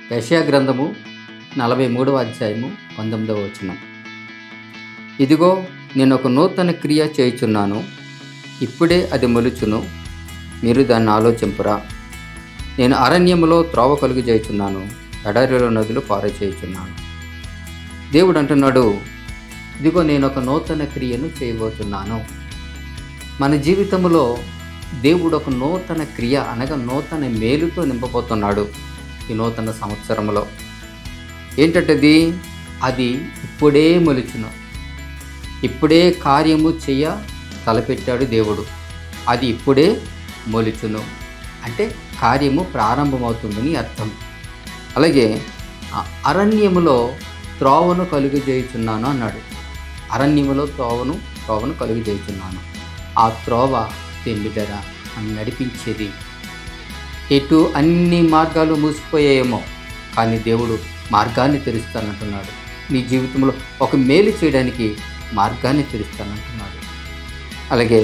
యెషయా గ్రంథము 43వ అధ్యాయము 19వ వచనం. ఇదిగో నేను ఒక నూతన క్రియ చేయుచున్నాను, ఇప్పుడే అది మొలుచును, మీరు దాన్ని ఆలోచింపురా. నేను అరణ్యములో త్రోవ కలుగు చేయుచున్నాను, ఎడారిలో నదులు పారచేయుచున్నాను. దేవుడు అంటున్నాడు, ఇదిగో నేను ఒక నూతన క్రియను చేయబోతున్నాను. మన జీవితంలో దేవుడు ఒక నూతన క్రియ అనగా నూతన మేలుతో నింపబోతున్నాడు. ఈ నూతన సంవత్సరంలో ఏంటంటది? అది ఇప్పుడే మొలుచును, ఇప్పుడే కార్యము చెయ్య తలపెట్టాడు దేవుడు. అది ఇప్పుడే మొలుచును అంటే కార్యము ప్రారంభమవుతుందని అర్థం. అలాగే అరణ్యములో త్రోవను కలుగు చేయుచున్నాను అన్నాడు. అరణ్యములో త్రోవను కలుగు చేయుచున్నాను. ఆ త్రోవ తెమ్మిదర అని నడిపించేది. ఎటు అన్ని మార్గాలు మూసిపోయాయేమో, కానీ దేవుడు మార్గాన్ని తెరుస్తానంటున్నాడు. నీ జీవితంలో ఒక మేలు చేయడానికి మార్గాన్ని తెరుస్తానంటున్నాడు. అలాగే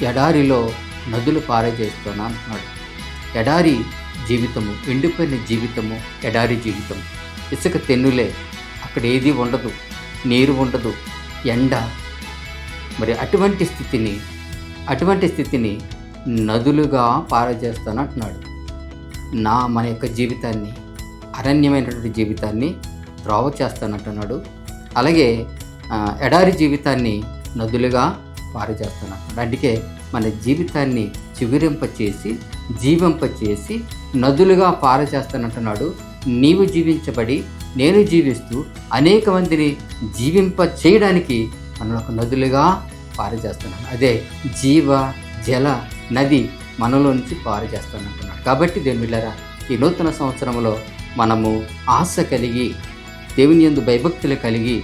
ఎడారిలో నదులు పారజేస్తాను అంటున్నాడు. ఎడారి జీవితము, ఎండిపోయిన జీవితము ఎడారి జీవితం. ఇసుక తెన్నులే, అక్కడ ఏది ఉండదు, నీరు ఉండదు, ఎండ. మరి అటువంటి స్థితిని నదులుగా పారజేస్తాను అంటున్నాడు. మన యొక్క జీవితాన్ని, అరణ్యమైనటువంటి జీవితాన్ని త్రోవ చేస్తానంటున్నాడు. అలాగే ఎడారి జీవితాన్ని నదులుగా పారజేస్తానంటున్నాడు. అందుకే మన జీవితాన్ని చిగురింపచేసి జీవింపచేసి నదులుగా పారజేస్తానంటున్నాడు. నీవు జీవించబడి నేను జీవిస్తూ అనేక మందిని జీవింప చేయడానికి మనం ఒక నదులుగా పారజేస్తున్నాడు. అదే జీవ జల నది మనలో నుంచి పారజేస్తానంటున్నాడు. కాబట్టి దేవుని బిడ్డలారా, ఈ నూతన సంవత్సరంలో మనము ఆశ కలిగి, దేవుని యందు భయభక్తులు కలిగి,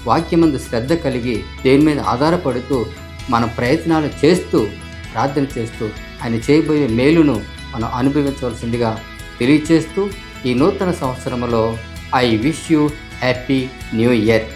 వాక్యమందు శ్రద్ధ కలిగి, దేవుని మీద ఆధారపడుతూ మన ప్రయత్నాలు చేస్తూ, ప్రార్థన చేస్తూ ఆయన చేయబోయే మేలును మనం అనుభవించవలసిందిగా తెలియచేస్తూ, ఈ నూతన సంవత్సరంలో I wish you happy new year.